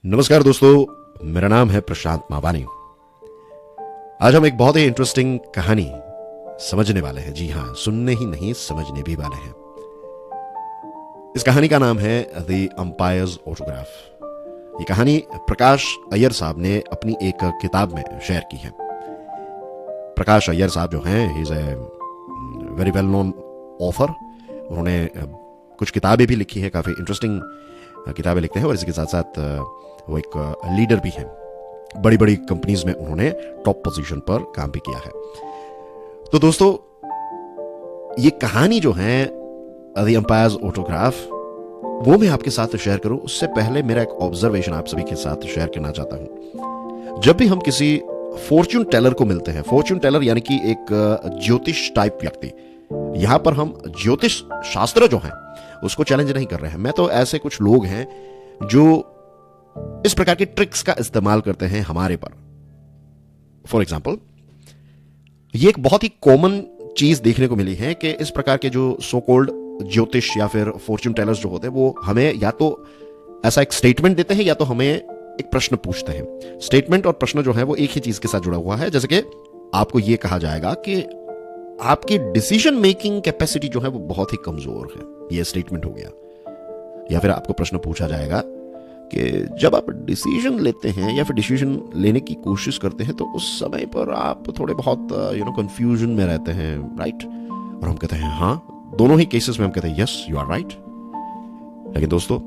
नमस्कार दोस्तों, मेरा नाम है प्रशांत मावानी। आज हम एक बहुत ही इंटरेस्टिंग कहानी समझने वाले हैं। जी हाँ, सुनने ही नहीं समझने भी वाले हैं। इस कहानी का नाम है द एम्पायर्स ऑटोग्राफ। ये कहानी प्रकाश अय्यर साहब ने अपनी एक किताब में शेयर की है। प्रकाश अय्यर साहब जो हैं, he is a very well known author. उन्होंने कुछ किताबें भी लिखी है, काफी इंटरेस्टिंग किताबें लिखते हैं, और इसी के साथ साथ वो एक लीडर भी हैं। बड़ी बड़ी कंपनीज में उन्होंने टॉप पोजीशन पर काम भी किया है। तो दोस्तों, ये कहानी जो है द एम्पायर्स ऑटोग्राफ, वो मैं आपके साथ शेयर करूं उससे पहले मेरा एक ऑब्जर्वेशन आप सभी के साथ शेयर करना चाहता हूं। जब भी हम किसी फॉर्च्यून टेलर को मिलते हैं, फॉर्च्यून टेलर यानी कि एक ज्योतिष टाइप व्यक्ति, यहां पर हम ज्योतिष शास्त्र जो है उसको चैलेंज नहीं कर रहे हैं। मैं तो ऐसे कुछ लोग हैं जो इस प्रकार के ट्रिक्स का इस्तेमाल करते हैं हमारे पर। फॉर एग्जाम्पल, ये एक बहुत ही कॉमन चीज देखने को मिली है कि इस प्रकार के जो सो कॉल्ड ज्योतिष या फिर फॉर्च्यून टेलर्स जो होते हैं, वो हमें या तो ऐसा एक स्टेटमेंट देते हैं या तो हमें एक प्रश्न पूछते हैं। स्टेटमेंट और प्रश्न जो है वो एक ही चीज के साथ जुड़ा हुआ है। जैसे कि आपको यह कहा जाएगा कि आपकी डिसीजन मेकिंग कैपेसिटी जो है वो बहुत ही कमजोर है, ये स्टेटमेंट हो गया। या फिर आपको प्रश्न पूछा जाएगा कि जब आप डिसीजन लेते हैं या फिर डिसीजन लेने की कोशिश करते हैं तो उस समय पर आप थोड़े बहुत कंफ्यूजन में रहते हैं, राइट? और हम कहते हैं हाँ, दोनों ही केसेस में हम कहते हैं यस यू आर राइट। लेकिन दोस्तों,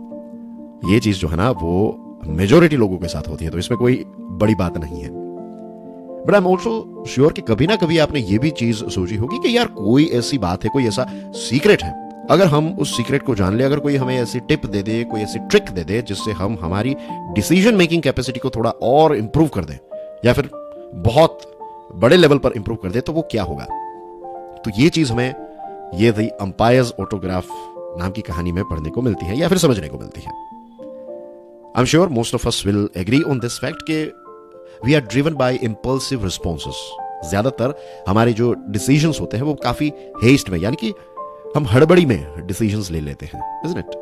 ये चीज जो है ना वो मेजोरिटी लोगों के साथ होती है, तो इसमें कोई बड़ी बात नहीं है। But I am also sure कि कभी ना कभी आपने ये भी चीज सोची होगी कि यार कोई ऐसी बात है, कोई ऐसा सीक्रेट है, अगर हम उस सीक्रेट को जान ले, अगर कोई हमें ऐसी टिप दे दे, कोई ऐसी ट्रिक दे दे जिससे हम हमारी डिसीजन मेकिंग कैपेसिटी को थोड़ा और इंप्रूव कर दें या फिर बहुत बड़े लेवल पर इंप्रूव कर दे, तो वो क्या होगा? तो ये चीज हमें ये द एम्पायर्स ऑटोग्राफ नाम की कहानी में पढ़ने को मिलती है या फिर समझने को मिलती है। I am sure most of us will agree on this fact कि we are driven by impulsive responses. ज्यादातर हमारे जो डिसीजंस होते हैं वो काफी हेस्ट में, यानी कि हम हड़बड़ी में डिसीजंस ले लेते हैं, isn't it?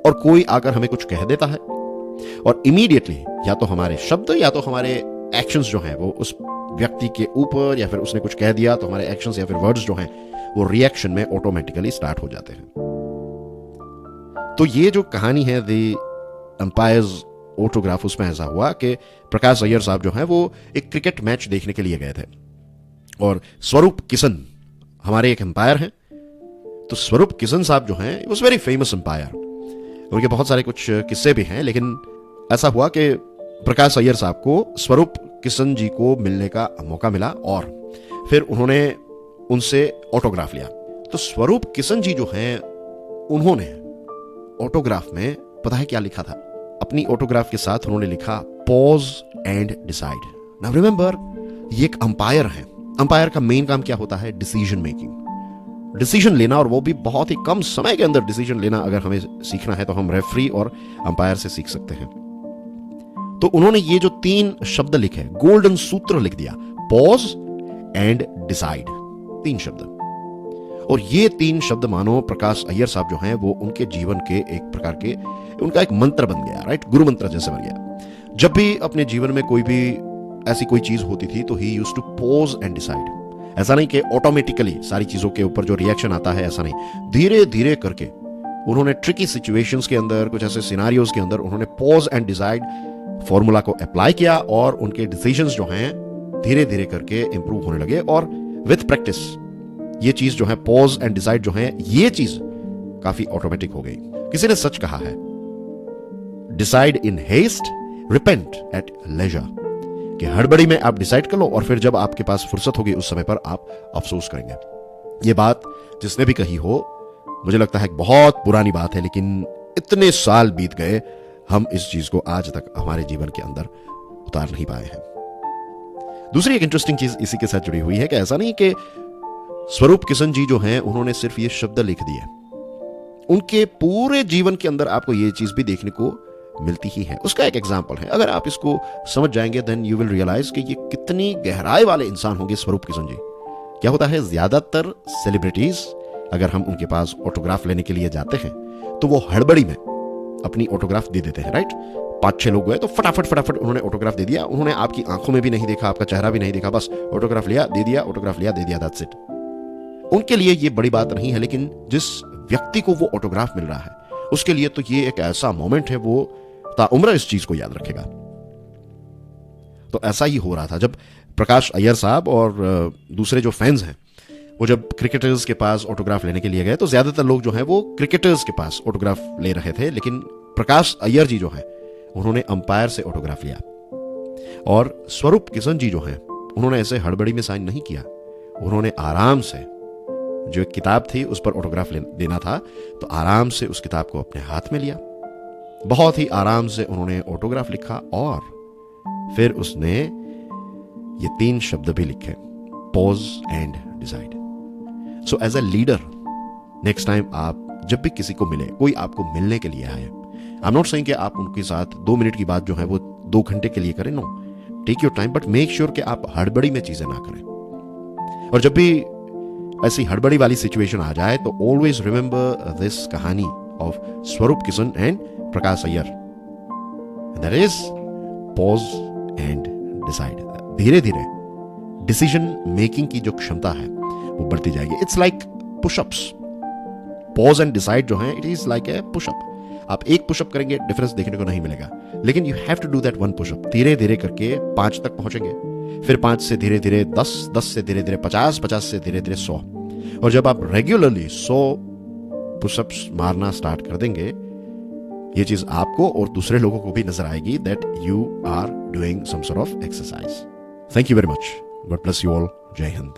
और कोई आकर हमें कुछ कह देता है और इमीडिएटली या तो हमारे शब्द या तो हमारे एक्शंस जो हैं वो उस व्यक्ति के ऊपर, या फिर उसने कुछ कह दिया तो हमारे एक्शंस या फिर वर्ड्स जो हैं वो रिएक्शन में ऑटोमेटिकली स्टार्ट हो जाते हैं। तो ये जो कहानी है द एम्पायर्स ऑटोग्राफ, उसमें ऐसा हुआ कि प्रकाश अय्यर साहब जो हैं वो एक क्रिकेट मैच देखने के लिए गए थे, और स्वरूप किशन हमारे एक एम्पायर हैं। तो स्वरूप किशन साहब जो हैं वॉज वेरी फेमस एम्पायर। उनके बहुत सारे कुछ किस्से भी हैं, लेकिन ऐसा हुआ कि प्रकाश अय्यर साहब को स्वरूप किशन जी को मिलने का मौका मिला और फिर उन्होंने उनसे ऑटोग्राफ लिया। तो स्वरूप किशन जी जो हैं उन्होंने ऑटोग्राफ में पता है क्या लिखा था? अपनी ऑटोग्राफ के साथ उन्होंने लिखा pause and decide. Now remember, ये एक अंपायर है। अंपायर का मेन काम क्या होता है? डिसीजन मेकिंग, डिसीजन लेना, और वो भी बहुत ही कम समय के अंदर डिसीजन लेना। अगर हमें सीखना है तो हम रेफरी और अंपायर से सीख सकते हैं। तो उन्होंने ये जो 3 शब्द लिखे, गोल्डन सूत्र लिख दिया, पॉज एंड डिसाइड, 3 शब्द। और ये 3 शब्द मानो प्रकाश अय्यर साहब जो हैं वो उनके जीवन के एक प्रकार के, उनका एक मंत्र बन गया, राइट? गुरु मंत्र जैसे बन गया। जब भी अपने जीवन में कोई भी ऐसी कोई चीज होती थी तो ही used to pause and decide. ऐसा नहीं कि ऑटोमेटिकली सारी चीजों के ऊपर जो रिएक्शन आता है, ऐसा नहीं। धीरे धीरे करके उन्होंने ट्रिकी सिचुएशंस के अंदर, कुछ ऐसे सिनारियोज के अंदर उन्होंने पॉज एंड डिसाइड फॉर्मूला को अप्लाई किया, और उनके डिसीजंस जो हैं धीरे धीरे करके इंप्रूव होने लगे। और विथ प्रैक्टिस ये चीज जो है, पॉज एंड डिसाइड जो है, ये चीज काफी ऑटोमेटिक हो गई। किसी ने सच कहा है, decide in haste, repent at leisure, कि हड़बड़ी में आप डिसाइड कर लो और फिर जब आपके पास फुर्सत होगी उस समय पर आप अफसोस करेंगे। ये बात जिसने भी कही हो, मुझे लगता है बहुत पुरानी बात है, लेकिन इतने साल बीत गए, हम इस चीज को आज तक हमारे जीवन के अंदर उतार नहीं पाए हैं। दूसरी एक इंटरेस्टिंग चीज इसी के साथ जुड़ी हुई है कि ऐसा नहीं कि स्वरूप किशन जी जो हैं उन्होंने सिर्फ ये शब्द लिख दिए, उनके पूरे जीवन के अंदर आपको ये चीज भी देखने को मिलती ही है। उसका एक एग्जाम्पल है, अगर आप इसको समझ जाएंगे देन यू विल रियलाइज कि ये कितनी गहराई वाले इंसान होंगे स्वरूप किशन जी। क्या होता है, ज्यादातर सेलिब्रिटीज, अगर हम उनके पास ऑटोग्राफ लेने के लिए जाते हैं तो वो हड़बड़ी में अपनी ऑटोग्राफ दे देते हैं, राइट? 5-6 लोग गए तो फटाफट उन्होंने ऑटोग्राफ दे दिया। उन्होंने आपकी आंखों में भी नहीं देखा, आपका चेहरा भी नहीं देखा, बस ऑटोग्राफ लिया, दे दिया, ऑटोग्राफ लिया, दे दिया, दैट्स इट। उनके लिए ये बड़ी बात नहीं है, लेकिन जिस व्यक्ति को वो ऑटोग्राफ मिल रहा है उसके लिए तो ये एक ऐसा मोमेंट है, वो ताउम्र इस चीज को याद रखेगा। तो ऐसा ही हो रहा था जब प्रकाश अय्यर साहब और दूसरे जो फैंस हैं वो जब क्रिकेटर्स के पास ऑटोग्राफ लेने के लिए गए, तो ज्यादातर लोग जो हैं वो क्रिकेटर्स के पास ऑटोग्राफ ले रहे थे, लेकिन प्रकाश अय्यर जी जो हैं उन्होंने अंपायर से ऑटोग्राफ लिया। और स्वरूप किशन जी जो हैं उन्होंने ऐसे हड़बड़ी में साइन नहीं किया, उन्होंने आराम से, जो एक किताब थी उस पर ऑटोग्राफ देना था, तो आराम से उस किताब को अपने हाथ में लिया, बहुत ही आराम से उन्होंने ऑटोग्राफ लिखा और फिर उसने ये 3 शब्द भी लिखे, pause and decide. So as a leader, next time आप जब भी किसी को मिले, कोई आपको मिलने के लिए आए, आई एम नॉट सेइंग कि आप उनके साथ 2 मिनट की बात जो है वो 2 घंटे के लिए करें, no, take your time, but make sure कि आप हड़बड़ी में चीजें ना करें। और जब भी ऐसी हड़बड़ी वाली सिचुएशन आ जाए तो ऑलवेज रिमेंबर दिस कहानी ऑफ स्वरूप Kishan and Prakash Iyer, that is pause and decide. धीरे धीरे डिसीजन मेकिंग की जो क्षमता है वो बढ़ती जाएगी। It's like pushups. Pause and decide जो है, it is like a pushup. आप एक पुशअप करेंगे, डिफरेंस देखने को नहीं मिलेगा, लेकिन you have to do that 1 pushup. धीरे धीरे करके 5 तक पहुंचेंगे, फिर 5 से धीरे धीरे 10, 10 से धीरे धीरे 50, 50 से धीरे धीरे 100। और जब आप रेगुलरली 100 पुशअप्स मारना स्टार्ट कर देंगे, ये चीज आपको और दूसरे लोगों को भी नजर आएगी that you are doing some sort of exercise. Thank you very much. God bless you all. जय हिंद।